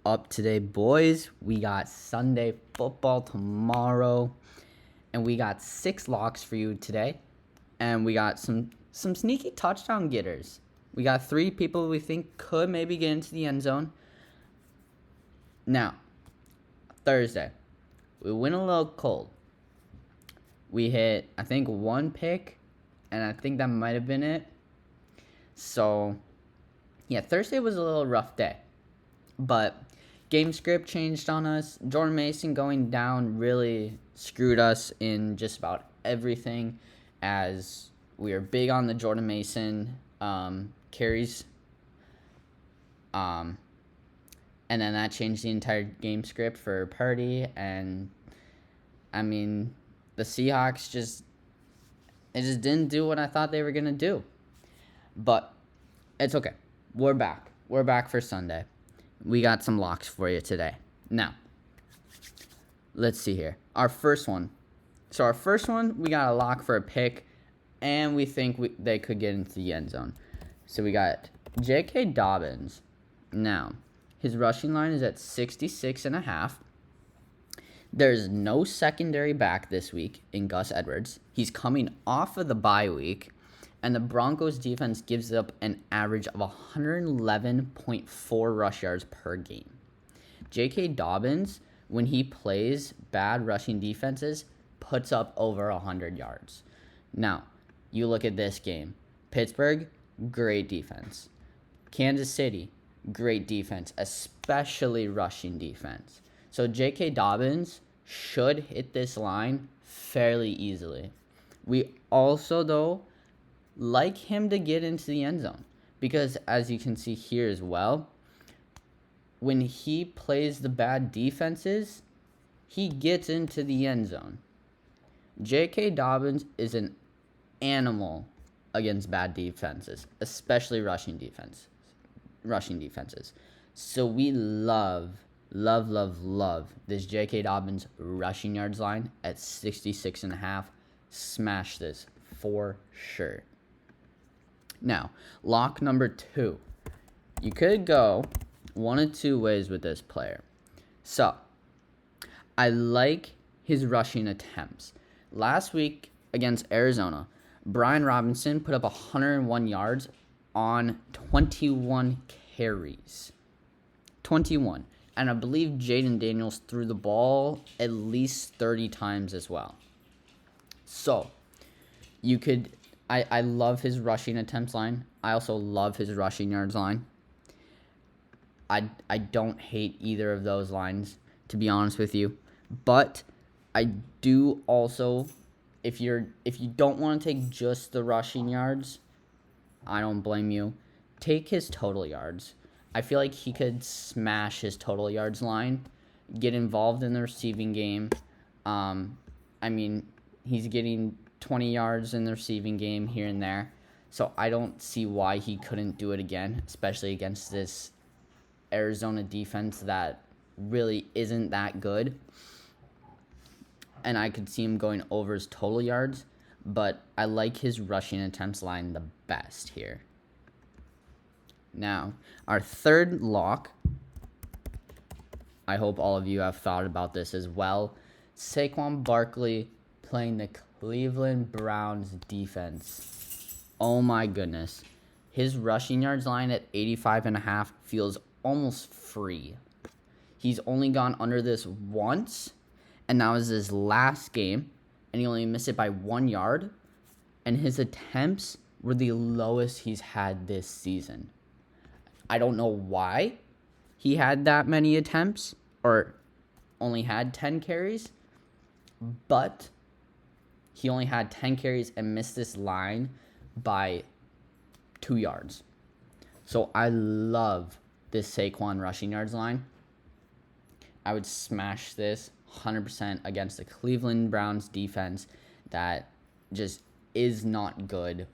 up today, boys? We got Sunday football tomorrow, and we got 6 locks for you today, and we got some sneaky touchdown getters. We got 3 people we think could maybe get into the end zone. Now, Thursday, we went a little cold. We hit, I think, 1 pick, and I think that might have been it. So, yeah, Thursday was a little rough day. But game script changed on us. Jordan Mason going down really screwed us in just about everything, as we are big on the Jordan Mason carries. And then that changed the entire game script for Purdy. And, I mean, the Seahawks just didn't do what I thought they were going to do. But it's okay. We're back. We're back for Sunday. We got some locks for you today. Now, let's see here. Our first one, we got a lock for a pick, and we think they could get into the end zone. So we got J.K. Dobbins. Now, his rushing line is at 66.5. There's no secondary back this week in Gus Edwards. He's coming off of the bye week, and the Broncos defense gives up an average of 111.4 rush yards per game. J.K. Dobbins, when he plays bad rushing defenses, puts up over 100 yards. Now, you look at this game. Pittsburgh, great defense. Kansas City, great defense, especially rushing defense. So J.K. Dobbins should hit this line fairly easily. We also, though, like him to get into the end zone, because as you can see here as well, when he plays the bad defenses, he gets into the end zone. J.K. Dobbins is an animal against bad defenses, especially rushing defenses. So we love this J.K. Dobbins rushing yards line at 66.5. Smash this for sure. Now, lock number 2. You could go one of 2 ways with this player. So, I like his rushing attempts. Last week against Arizona, Brian Robinson put up 101 yards on 21 carries. 21. And I believe Jaden Daniels threw the ball at least 30 times as well. So, you could... I love his rushing attempts line. I also love his rushing yards line. I don't hate either of those lines, to be honest with you. But I do also, if you don't want to take just the rushing yards, I don't blame you. Take his total yards. I feel like he could smash his total yards line, get involved in the receiving game. I mean, he's getting 20 yards in the receiving game here and there. So I don't see why he couldn't do it again, especially against this Arizona defense that really isn't that good. And I could see him going over his total yards, but I like his rushing attempts line the best here. Now, our third lock, I hope all of you have thought about this as well. Saquon Barkley playing the Cleveland Browns defense. Oh my goodness. His rushing yards line at 85.5 feels almost free. He's only gone under this once, and that was his last game, and he only missed it by 1 yard, and his attempts were the lowest he's had this season. I don't know why he had that many attempts, or only had 10 carries, but he only had 10 carries and missed this line by 2 yards. So I love this Saquon rushing yards line. I would smash this 100% against the Cleveland Browns defense that just is not good.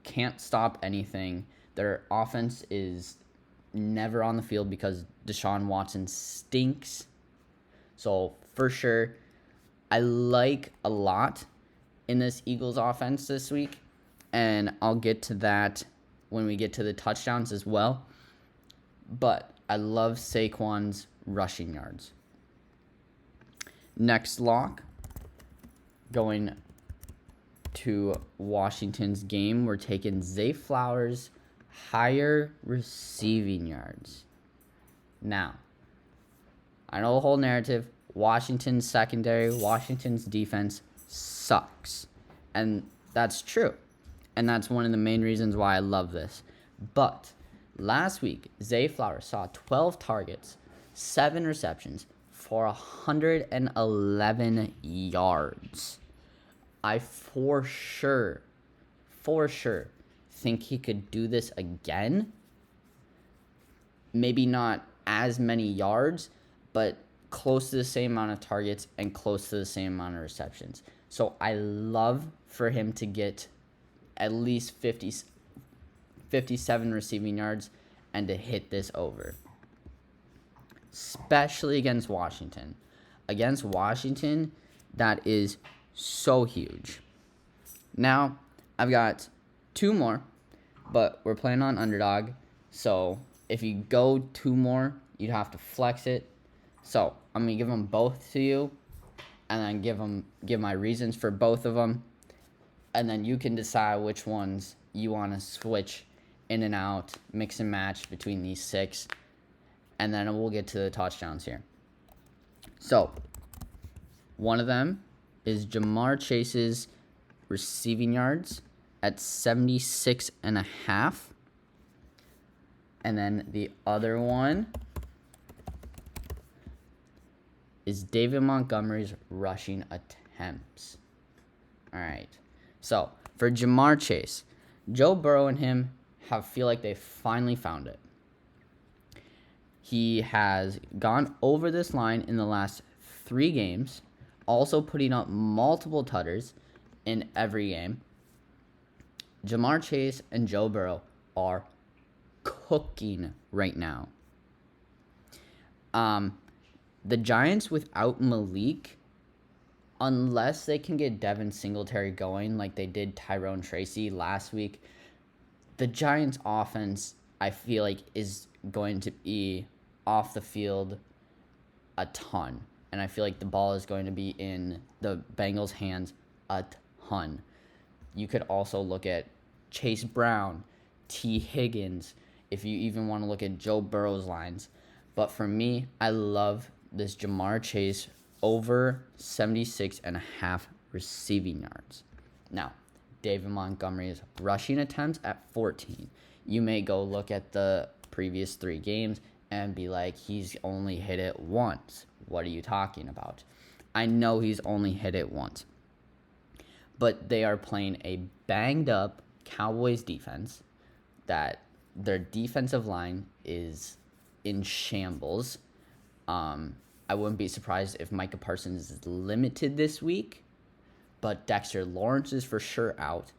Can't stop anything. Their offense is never on the field because Deshaun Watson stinks. So for sure, I like a lot in this Eagles offense this week, and I'll get to that when we get to the touchdowns as well. But I love Saquon's rushing yards. Next lock, going to Washington's game, we're taking Zay Flowers, higher receiving yards. Now, I know the whole narrative. Washington's secondary, Washington's defense sucks. And that's true. And that's one of the main reasons why I love this. But last week, Zay Flowers saw 12 targets, 7 receptions for 111 yards. I for sure think he could do this again. Maybe not as many yards, but close to the same amount of targets and close to the same amount of receptions. So I love for him to get at least 57 receiving yards and to hit this over. Especially against Washington. Against Washington, that is so huge. Now, I've got 2 more, but we're playing on underdog. So if you go 2 more, you'd have to flex it. So I'm going to give them both to you, and then give my reasons for both of them. And then you can decide which ones you want to switch in and out, mix and match between these 6. And then we'll get to the touchdowns here. So, one of them is Ja'Marr Chase's receiving yards at 76.5. And then the other one is David Montgomery's rushing attempts. All right. So, for Ja'Marr Chase, Joe Burrow and him feel like they finally found it. He has gone over this line in the last 3 games, also putting up multiple tutters in every game. Ja'Marr Chase and Joe Burrow are cooking right now. The Giants without Malik, unless they can get Devin Singletary going like they did Tyrone Tracy last week, the Giants offense, I feel like, is going to be off the field a ton. And I feel like the ball is going to be in the Bengals' hands a ton. You could also look at Chase Brown, T. Higgins, if you even want to look at Joe Burrow's lines. But for me, I love this Ja'Marr Chase over 76.5 receiving yards. Now, David Montgomery's rushing attempts at 14. You may go look at the previous 3 games and be like, he's only hit it once. What are you talking about? I know he's only hit it once. But they are playing a banged up Cowboys defense that their defensive line is in shambles. I wouldn't be surprised if Micah Parsons is limited this week, but Dexter Lawrence is for sure out.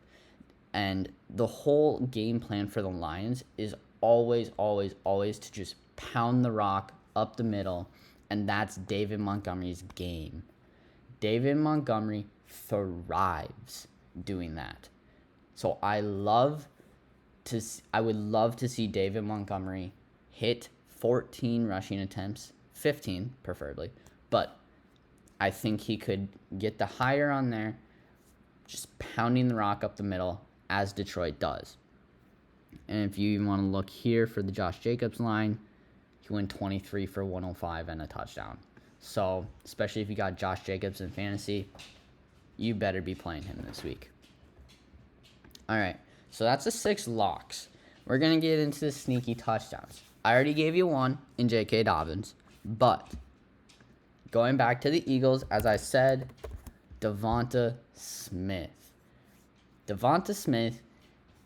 And the whole game plan for the Lions is always to just pound the rock up the middle, and that's David Montgomery's game. David Montgomery thrives doing that. So I would love to see David Montgomery hit 14 rushing attempts, 15 preferably, but I think he could get the higher on there, just pounding the rock up the middle as Detroit does. And if you even want to look here for the Josh Jacobs line, he went 23 for 105 and a touchdown. So, especially if you got Josh Jacobs in fantasy, you better be playing him this week. All right, so that's the 6 locks. We're going to get into the sneaky touchdowns. I already gave you one in J.K. Dobbins, but going back to the Eagles, as I said, Devonta Smith. Devonta Smith,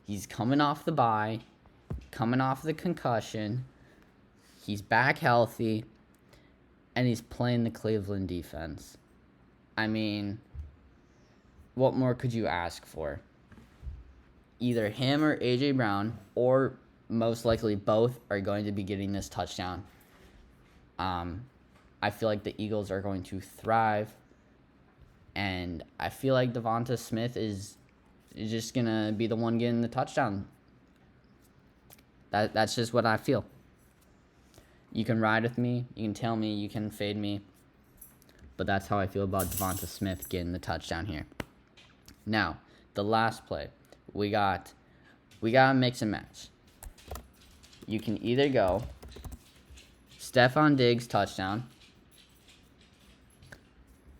he's coming off the bye, coming off the concussion. He's back healthy, and he's playing the Cleveland defense. I mean, what more could you ask for? Either him or A.J. Brown, or most likely both, are going to be getting this touchdown. I feel like the Eagles are going to thrive, and I feel like Devonta Smith is just going to be the one getting the touchdown. That's just what I feel. You can ride with me, you can tail me, you can fade me. But that's how I feel about Devonta Smith getting the touchdown here. Now, the last play. We got a mix and match. You can either go Stefon Diggs touchdown,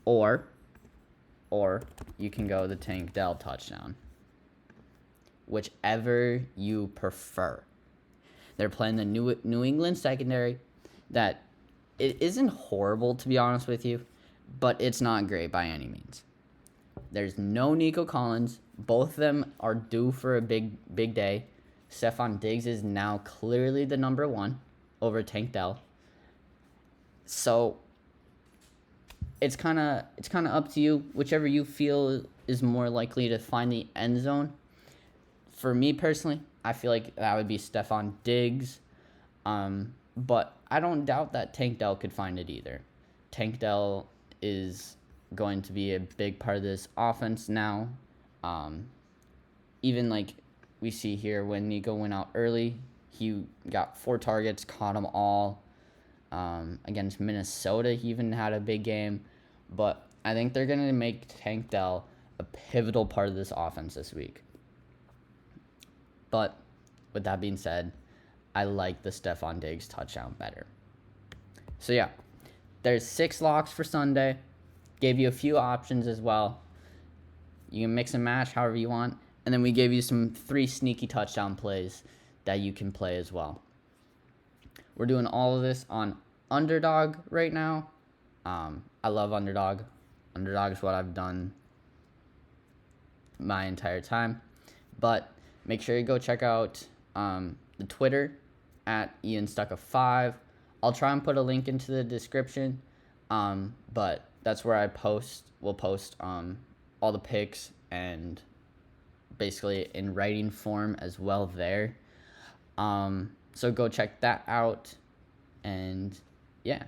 or you can go the Tank Dell touchdown. Whichever you prefer. They're playing the New England secondary that it isn't horrible, to be honest with you, but it's not great by any means. There's no Nico Collins. Both of them are due for a big day. Stefon Diggs is now clearly the number one over Tank Dell. So it's kind of up to you, whichever you feel is more likely to find the end zone. For me personally, I feel like that would be Stefon Diggs. But I don't doubt that Tank Dell could find it either. Tank Dell is going to be a big part of this offense now. Even like we see here when Nico went out early, he got 4 targets, caught them all. Against Minnesota, he even had a big game. But I think they're going to make Tank Dell a pivotal part of this offense this week. But with that being said, I like the Stefon Diggs touchdown better. So yeah, there's 6 locks for Sunday. Gave you a few options as well. You can mix and match however you want. And then we gave you 3 sneaky touchdown plays that you can play as well. We're doing all of this on Underdog right now. I love Underdog. Underdog is what I've done my entire time. But make sure you go check out the Twitter at IanStucka5. I'll try and put a link into the description. But that's where we'll post all the picks and basically in writing form as well there. So go check that out. And yeah,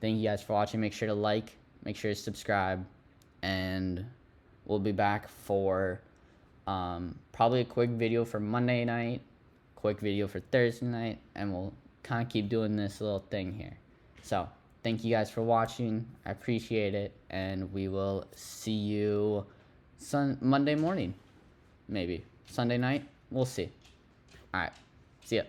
thank you guys for watching. Make sure to like, make sure to subscribe, and we'll be back for probably a quick video for Monday night, quick video for Thursday night, and we'll kind of keep doing this little thing here. So thank you guys for watching. I appreciate it, and we will see you Monday morning, maybe Sunday night. We'll see. All right, see ya.